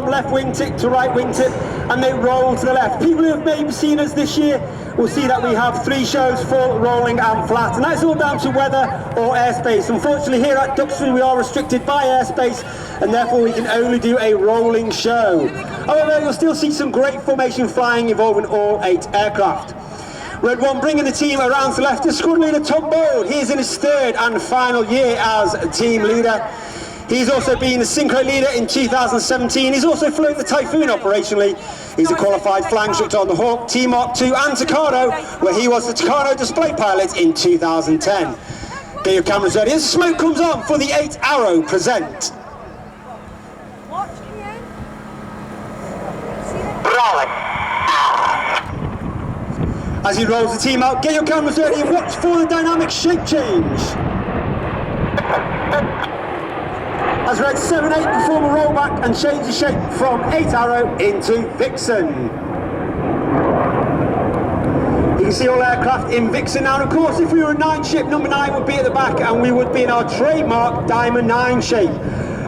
from left wingtip to right wingtip, and they roll to the left. People who have maybe seen us this year will see that we have 3 shows, full, rolling and flat, and that's all down to weather or airspace. Unfortunately here at Duxford we are restricted by airspace, and therefore we can only do a rolling show. However, you'll still see some great formation flying involving all 8 aircraft. Red 1 bringing the team around to the left is squad leader Tom Bold. He is in his 3rd and final year as team leader. He's also been the synchro leader in 2017. He's also flown the Typhoon operationally. He's a qualified flying instructor on the Hawk, T-Mark II and Tucano, where he was the Tucano display pilot in 2010. Get your cameras ready as the smoke comes on for the 8 Arrow present. As he rolls the team out, get your cameras ready and watch for the dynamic shape change. As Red 7-8 perform a rollback and change the shape from 8 Arrow into Vixen. You can see all aircraft in Vixen now, and of course if we were a 9 ship, number 9 would be at the back and we would be in our trademark Diamond 9 shape.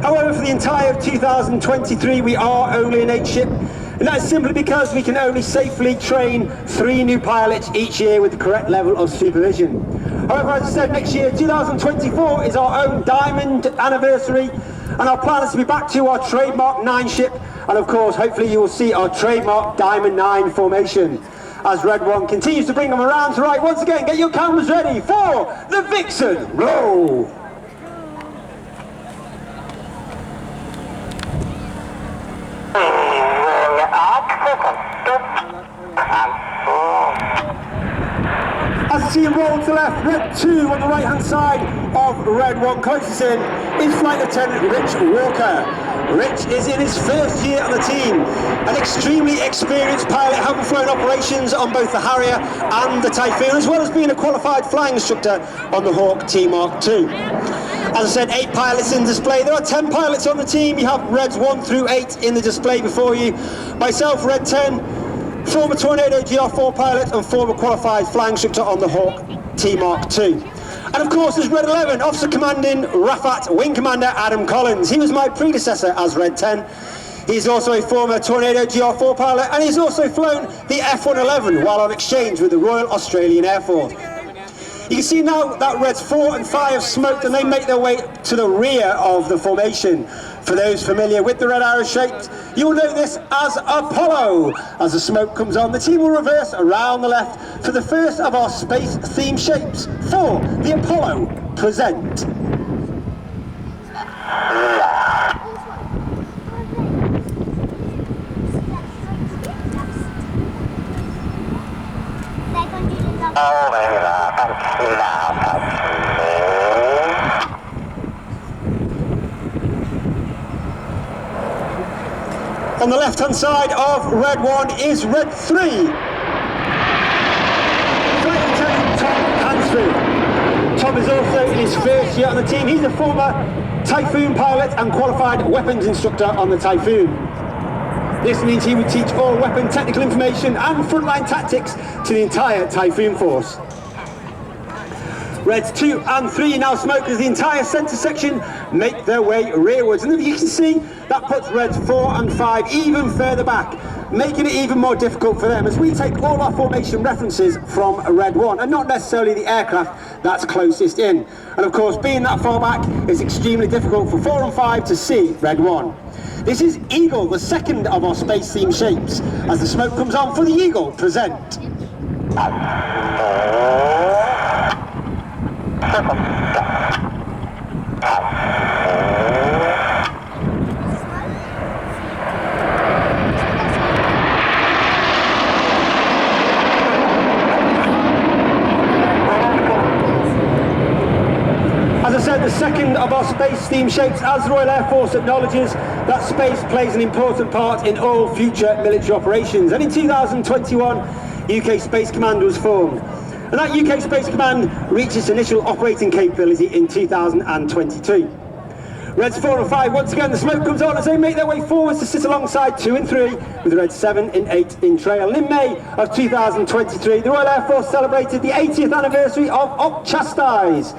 However, for the entire of 2023 we are only an 8 ship, and that is simply because we can only safely train 3 new pilots each year with the correct level of supervision. However, as I said, next year, 2024, is our own Diamond anniversary, and our plan is to be back to our trademark 9 ship, and of course, hopefully you will see our trademark Diamond 9 formation. As Red 1 continues to bring them around to right, once again, get your cameras ready for the Vixen roll! As the team roll to the left, Red 2 on the right hand side of Red 1, closest in is Flight Lieutenant Rich Walker. Rich is in his 1st year on the team, an extremely experienced pilot, having flown operations on both the Harrier and the Typhoon, as well as being a qualified flying instructor on the Hawk T-Mark II. As I said, 8 pilots in display. There are 10 pilots on the team. You have Reds 1 through 8 in the display before you. Myself, Red 10, former Tornado GR4 pilot and former qualified flying instructor on the Hawk T-Mark II. And of course there's Red 11, Officer Commanding Rafat Wing Commander Adam Collins. He was my predecessor as Red 10. He's also a former Tornado GR4 pilot, and he's also flown the F-111 while on exchange with the Royal Australian Air Force. You can see now that Reds 4 and 5 have smoked, and they make their way to the rear of the formation. For those familiar with the Red Arrow shapes, you'll know this as Apollo. As the smoke comes on, the team will reverse around the left for the first of our space-themed shapes for the Apollo present. On the left-hand side of Red 1 is Red 3. Flight Lieutenant Tom Hansfield. Tom is also in his 1st year on the team. He's a former Typhoon pilot and qualified weapons instructor on the Typhoon. This means he would teach all weapon technical information and frontline tactics to the entire Typhoon force. Reds 2 and 3 now smoke as the entire centre section make their way rearwards. And you can see that puts Reds 4 and 5 even further back, making it even more difficult for them as we take all our formation references from Red 1 and not necessarily the aircraft that's closest in. And of course, being that far back is extremely difficult for 4 and 5 to see Red 1. This is Eagle, the 2nd of our space-themed shapes, as the smoke comes on for the Eagle present. As I said, the 2nd of our space-themed shapes, as the Royal Air Force acknowledges that space plays an important part in all future military operations. And in 2021, UK Space Command was formed. And that UK Space Command reached its initial operating capability in 2022. Reds 4 and 5, once again the smoke comes on as they make their way forwards to sit alongside 2 and 3 with Reds 7 and 8 in trail. And in May of 2023, the Royal Air Force celebrated the 80th anniversary of Op Chastise,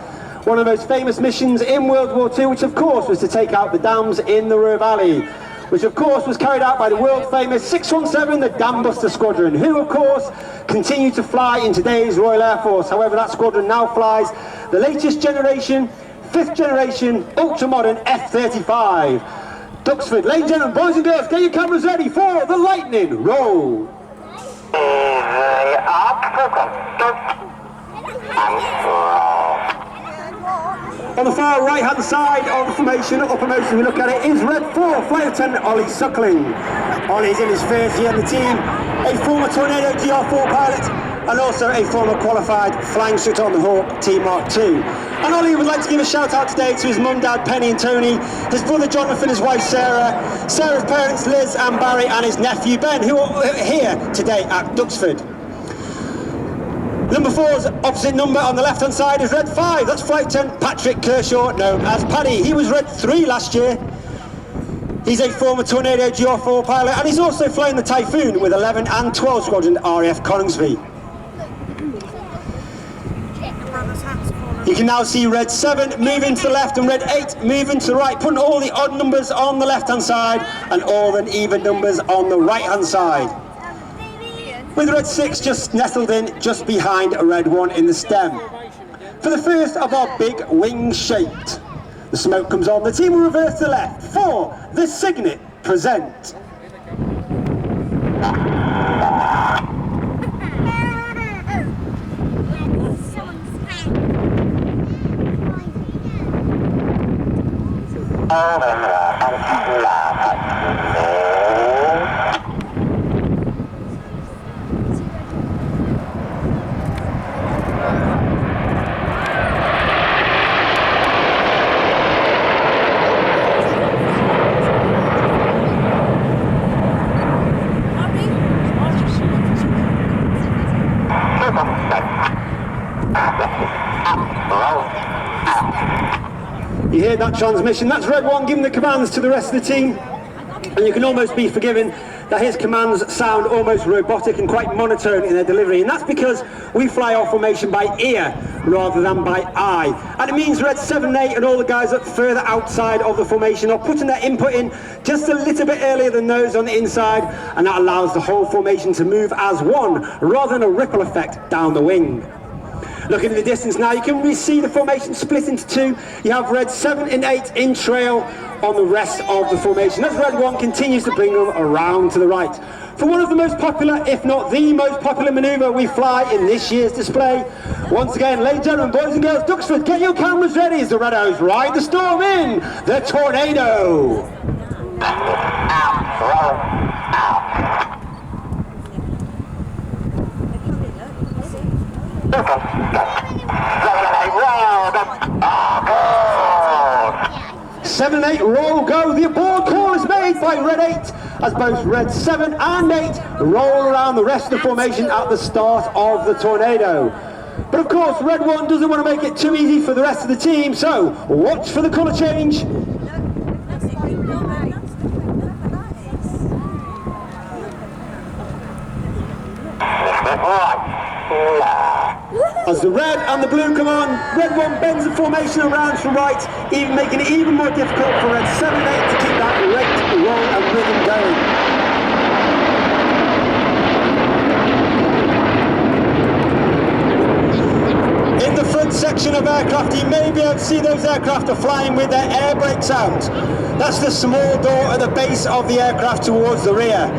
one of the most famous missions in World War II, which of course was to take out the dams in the Ruhr Valley. which of course was carried out by the world famous 617, the Dam Buster Squadron, who of course continue to fly in today's Royal Air Force. However, that squadron now flies the latest generation, 5th generation, ultra-modern F-35. Duxford, ladies and gentlemen, boys and girls, get your cameras ready for the lightning roll. On the far right hand side of the formation, uppermost as we look at it, is Red 4, Flight Lieutenant Ollie Suckling. Ollie's in his first year on the team, a former Tornado GR4 pilot and also a former qualified flying instructor on the Hawk Team Mark II. And Ollie would like to give a shout out today to his mum, dad, Penny and Tony, his brother Jonathan, his wife Sarah, Sarah's parents Liz and Barry, and his nephew Ben, who are here today at Duxford. Number 4's opposite number on the left hand side is Red 5, that's Flight Lieutenant Patrick Kershaw, known as Paddy. He was Red 3 last year. He's a former Tornado GR4 pilot and he's also flown the Typhoon with 11 and 12 Squadron RAF Coningsby. You can now see Red 7 moving to the left and Red 8 moving to the right, putting all the odd numbers on the left hand side and all the even numbers on the right hand side. With Red 6 just nestled in just behind Red 1 in the stem. For the first of our big wings shaped, the smoke comes on, the team will reverse to the left for the Signet present. You hear that transmission? That's Red 1 giving the commands to the rest of the team. And you can almost be forgiven that his commands sound almost robotic and quite monotone in their delivery. And that's because we fly our formation by ear rather than by eye. And it means Red 7 and 8 and all the guys up further outside of the formation are putting their input in just a little bit earlier than those on the inside. And that allows the whole formation to move as one rather than a ripple effect down the wing. Looking at the distance now, you can really see the formation split into two. You have Red 7 and 8 in trail on the rest of the formation. As Red 1 continues to bring them around to the right. For one of the most popular, if not the most popular manoeuvre we fly in this year's display. Once again, ladies and gentlemen, boys and girls, Duxford, get your cameras ready as the Red Arrows ride the storm in the Tornado. Seven and 8 roll go. The aboard call is made by Red 8 as both Red 7 and 8 roll around the rest of the formation at the start of the Tornado. But of course Red 1 doesn't want to make it too easy for the rest of the team, so watch for the colour change. As the red and the blue come on, Red 1 bends the formation around to the right, even making it even more difficult for Red 7 and 8 to keep that rate, roll and rhythm going. In the front section of aircraft, you may be able to see those aircraft are flying with their air brakes out. That's the small door at the base of the aircraft towards the rear.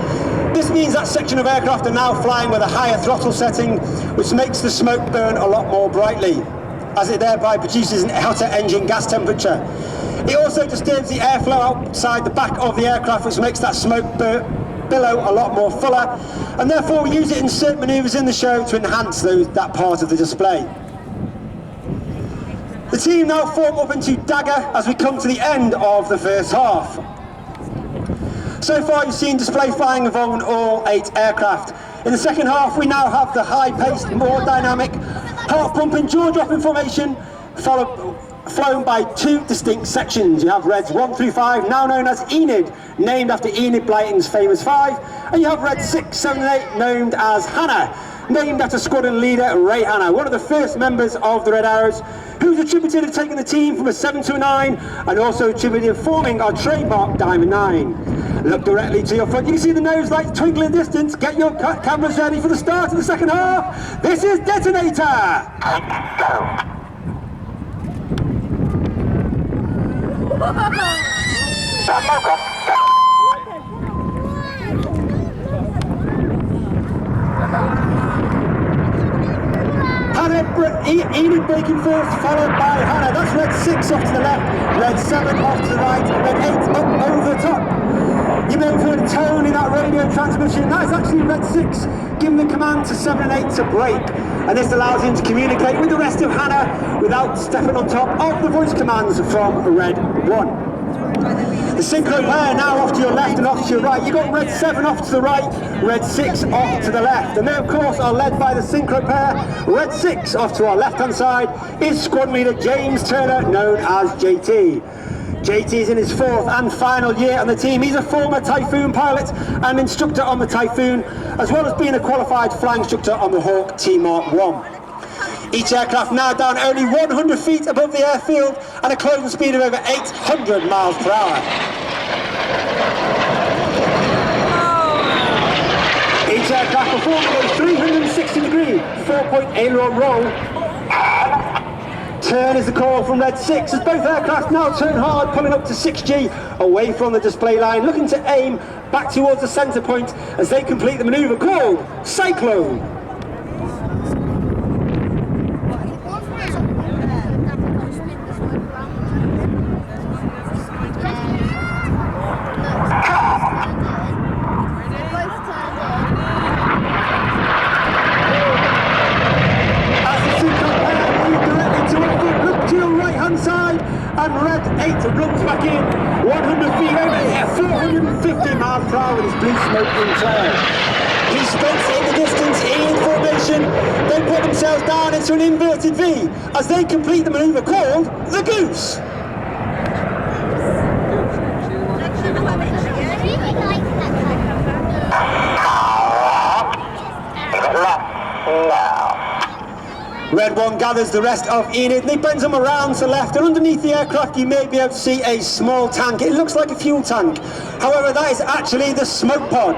This means that section of aircraft are now flying with a higher throttle setting, which makes the smoke burn a lot more brightly, as it thereby produces an hotter engine gas temperature. It also disturbs the airflow outside the back of the aircraft, which makes that smoke billow a lot more fuller, and therefore we use it in certain manoeuvres in the show to enhance that part of the display. The team now form up into dagger as we come to the end of the first half. So far you've seen display flying of on all 8 aircraft. In the second half we now have the high-paced, more dynamic, heart-pumping, jaw-dropping formation flown by 2 distinct sections. You have Reds 1 through 5, now known as Enid, named after Enid Blyton's famous 5, and you have Reds 6, 7 and 8, named as Hannah, named after squadron leader Ray Hanna, one of the first members of the Red Arrows, who's attributed to taking the team from a 7 to a 9 and also attributed to forming our trademark Diamond 9. Look directly to your front. You can see the nose lights twinkle in the distance. Get your cameras ready for the start of the second half. This is Detonator. Enid breaking first, followed by Hanna. That's red 6 off to the left, red 7 off to the right, and red 8 up over the top. You may have heard a tone in that radio transmission. That is actually red 6 giving the command to 7 and 8 to break. And this allows him to communicate with the rest of Hanna without stepping on top of the voice commands from red 1. The synchro pair now off to your left and off to your right. You've got red 7 off to the right, red 6 off to the left. And they of course are led by the synchro pair. Red 6 off to our left hand side is squad leader James Turner, known as JT. JT is in his 4th and final year on the team. He's a former Typhoon pilot and instructor on the Typhoon, as well as being a qualified flying instructor on the Hawk T-Mark 1. Each aircraft now down only 100 feet above the airfield and a closing speed of over 800 miles per hour. Each aircraft performing a 360 degree 4-point aileron roll. Turn is the call from red 6 as both aircraft now turn hard, pulling up to 6G away from the display line, looking to aim back towards the centre point as they complete the manoeuvre called Cyclone. And red 8 runs back in 100 feet over 450 miles per hour with his blue smoke in tail. He sprints in the distance in formation, they put themselves down into an inverted V as they complete the manoeuvre called the Goose. Red 1 gathers the rest of Enid and he bends them around to the left, and underneath the aircraft you may be able to see a small tank. It looks like a fuel tank, however that is actually the smoke pod.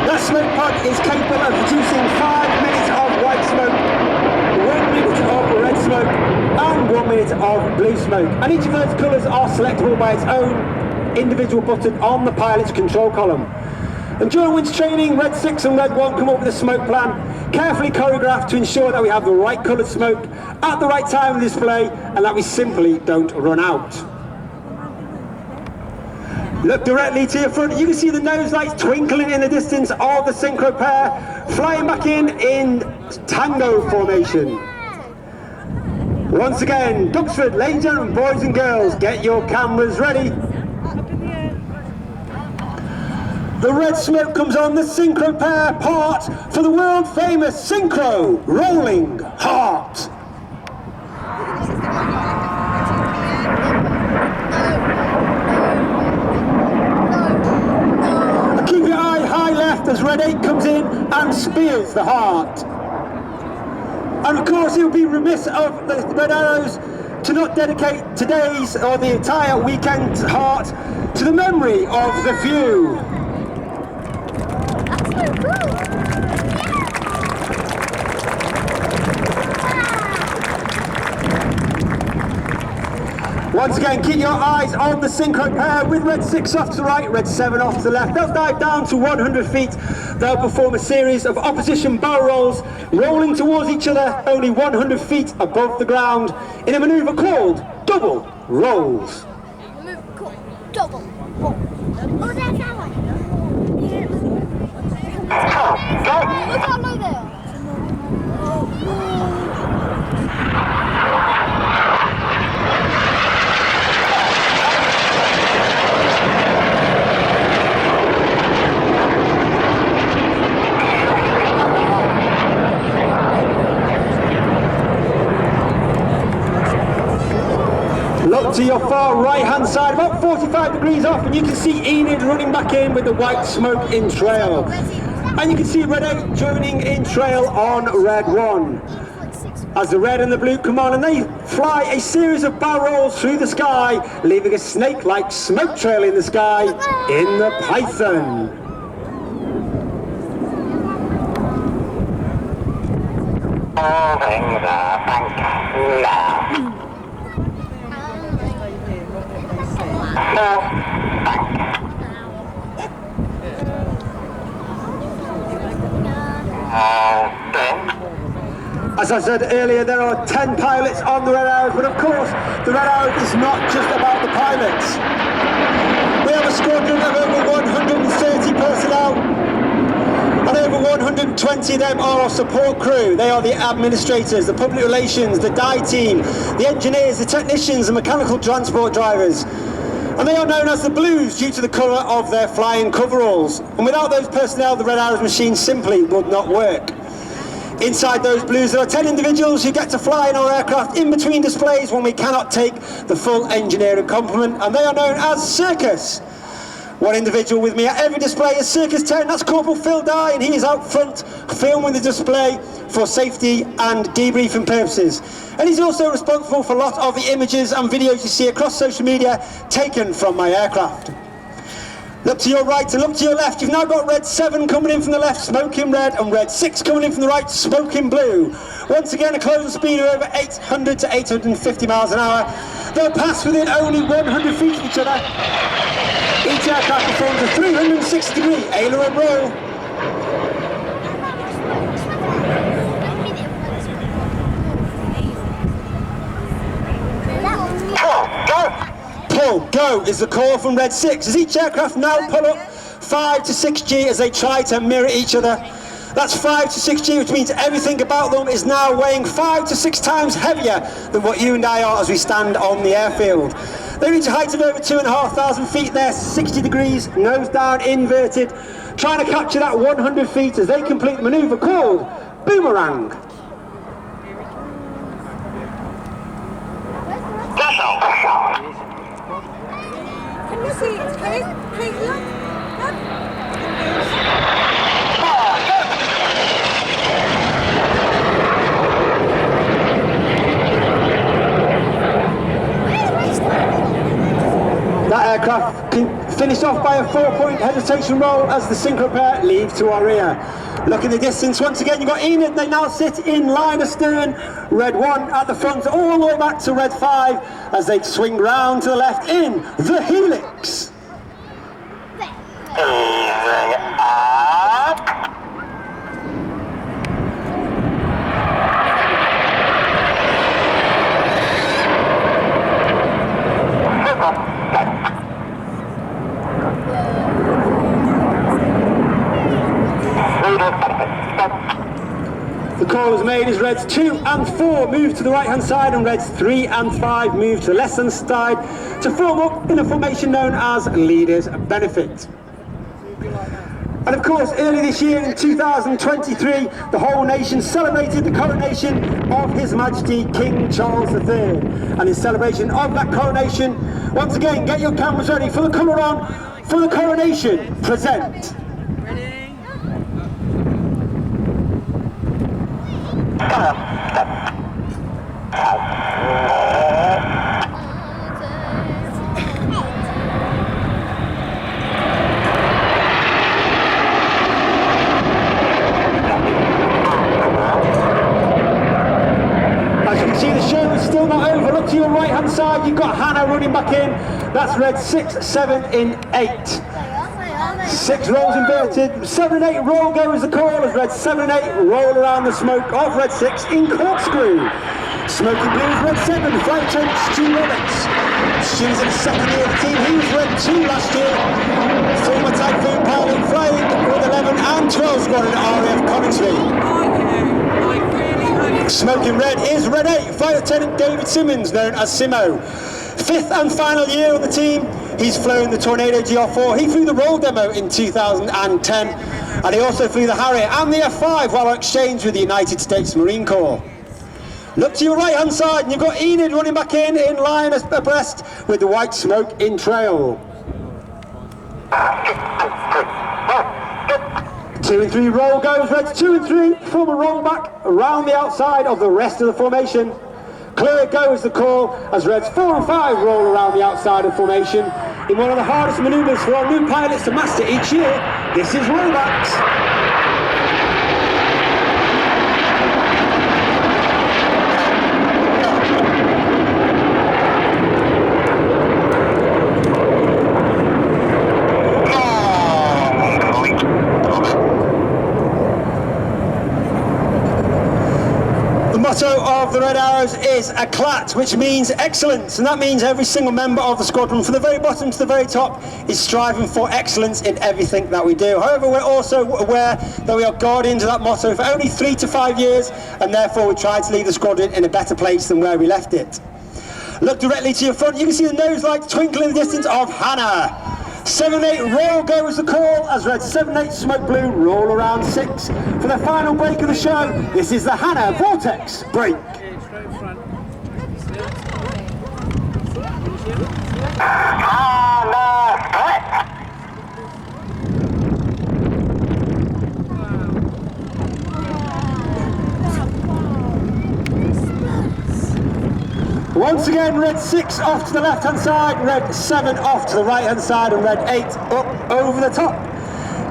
That smoke pod is capable of producing 5 minutes of white smoke, 1 minute of red smoke and 1 minute of blue smoke, and each of those colours are selectable by its own individual button on the pilot's control column. And during winch training, red 6 and red 1 come up with a smoke plan, carefully choreographed to ensure that we have the right coloured smoke at the right time of the display and that we simply don't run out. Look directly to your front, you can see the nose lights twinkling in the distance of the synchro pair, flying back in tango formation. Once again, Duxford, ladies and gentlemen, boys and girls, get your cameras ready. The red smoke comes on, the synchro pair part for the world famous synchro rolling heart. Keep your eye high left as red 8 comes in and spears the heart. And of course it would be remiss of the Red Arrows to not dedicate today's or the entire weekend's heart to the memory of the few. Once again, keep your eyes on the synchro pair with red 6 off to the right, red 7 off to the left. They'll dive down to 100 feet. They'll perform a series of opposition barrel rolls, rolling towards each other only 100 feet above the ground in a manoeuvre called double rolls. Double rolls. Oh, that's that one. Look how low they are. Look to your far right hand side, about 45 degrees off, and you can see Enid running back in with the white smoke in trail. And you can see Red 8 joining in trail on Red 1. As the red and the blue come on, and they fly a series of barrel rolls through the sky, leaving a snake-like smoke trail in the sky in the Python. Moving the bank now. As I said earlier, there are 10 pilots on the Red Arrows, but of course, the Red Arrow is not just about the pilots. We have a squadron of over 130 personnel, and over 120 of them are our support crew. They are the administrators, the public relations, the DIE team, the engineers, the technicians, the mechanical transport drivers. And they are known as the Blues due to the colour of their flying coveralls. And without those personnel, the Red Arrows machine simply would not work. Inside those Blues, there are 10 individuals who get to fly in our aircraft in between displays when we cannot take the full engineering complement, and they are known as Circus. One individual with me at every display is Circus 10, that's Corporal Phil Dye, and he is out front filming the display for safety and debriefing purposes. And he's also responsible for a lot of the images and videos you see across social media taken from my aircraft. Look to your right and look to your left. You've now got Red 7 coming in from the left, smoking red, and Red 6 coming in from the right, smoking blue. Once again, a closing speed of over 800 to 850 miles an hour. They'll pass within only 100 feet of each other. Each aircraft performs a 360-degree aileron roll. Pull, go is the call from Red 6 as each aircraft now pull up 5 to 6G as they try to mirror each other. That's 5 to 6G, which means everything about them is now weighing 5 to 6 times heavier than what you and I are as we stand on the airfield. They reach a height of over 2,500 feet there, 60 degrees, nose down, inverted, trying to capture that 100 feet as they complete the manoeuvre called Boomerang. Can you see it? Can you look? That aircraft can finish off by a 4-point hesitation roll as the synchro pair leave to our rear. Look in the distance, once again you've got Enid, they now sit in line astern, Red 1 at the front, all the way back to Red 5 as they swing round to the left in the Helix. The call is made as Reds 2 and 4 move to the right hand side and Reds 3 and 5 move to the left hand side to form up in a formation known as Leaders Benefit. And of course, early this year in 2023, the whole nation celebrated the coronation of His Majesty King Charles III. And in celebration of that coronation, once again, get your cameras ready for the colour on for the coronation. Present. As you can see, the show is still not over. Look to your right hand side, you've got Hannah running back in. That's Red 6, 7 in 8. 6 rolls inverted, 7 and 8 roll go is the call as Red 7 and 8 roll around the smoke of Red 6 in corkscrew. Smoking blue is Red 7, flight attendant Stu Roberts. Stu's in his second year of the team, he was Red 2 last year. Former Typhoon pilot flying with 11 and 12 squadron at RAF Coventry. Smoking red is Red 8, flight attendant David Simmons, known as Simo. 5th and final year on the team. He's flown the Tornado GR4, he flew the roll demo in 2010, and he also flew the Harrier and the F5 while on exchange with the United States Marine Corps. Look to your right hand side and you've got Enid running back in line abreast with the white smoke in trail. 2 and 3 roll goes, Reds 2 and 3, form a roll back around the outside of the rest of the formation. Clear goes the call as Reds 4 and 5 roll around the outside of formation. In one of the hardest manoeuvres for our new pilots to master each year, this is rollbacks. The motto of the Red Arrows is ACLAT, which means excellence, and that means every single member of the squadron, from the very bottom to the very top, is striving for excellence in everything that we do. However, we're also aware that we are guardians of that motto for only 3 to 5 years, and therefore we try to leave the squadron in a better place than where we left it. Look directly to your front, you can see the nose lights twinkle in the distance of Hannah. 7-8 roll goes the call as Red 7-8 Smoke Blue roll around 6 for the final break of the show. This is the Hannah Vortex break. Once again, Red 6 off to the left hand side, Red 7 off to the right hand side, and Red 8 up over the top.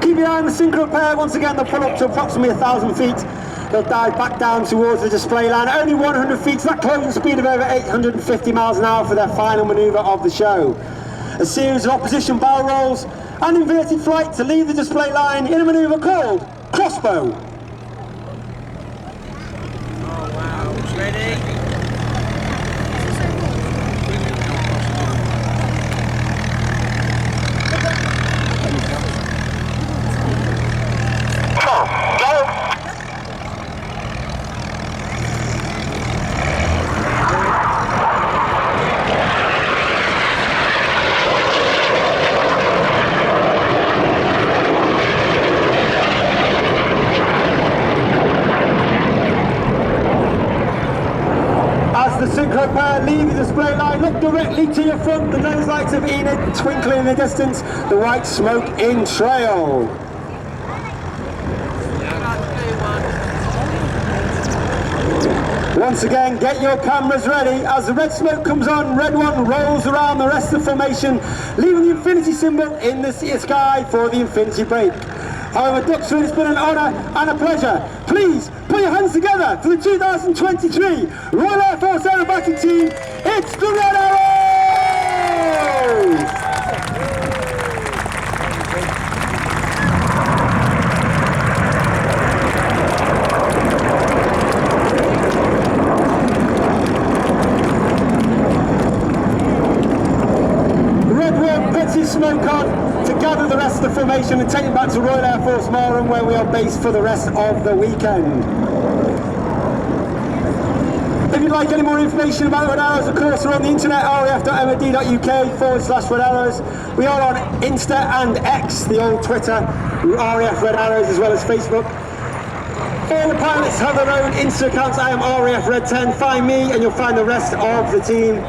Keep your eye on the synchro pair. Once again, they'll pull up to approximately 1,000 feet. They'll dive back down towards the display line, only 100 feet, so that closing speed of over 850 miles an hour for their final manoeuvre of the show. A series of opposition barrel rolls and inverted flight to leave the display line in a manoeuvre called Crossbow. Oh wow, ready? As the synchro pair leave the display line, look directly to your front, the nose lights of Enid twinkling in the distance, the white smoke in trail. Once again, get your cameras ready. As the red smoke comes on, Red 1 rolls around the rest of the formation, leaving the infinity symbol in the sky for the infinity break. However, Duxford, it's been an honour and a pleasure. Please put your hands together for the 2023 Royal Air Force Aerobatic Team. It's the Red Arrows! Smoke on to gather the rest of the formation and take it back to Royal Air Force Marham, where we are based for the rest of the weekend. If you'd like any more information about Red Arrows, of course, we're on the internet, raf.mod.uk/Red Arrows. We are on Insta and X, the old Twitter, RAF Red Arrows, as well as Facebook. All the pilots have their own Insta accounts. I am RAF Red 10. Find me and you'll find the rest of the team.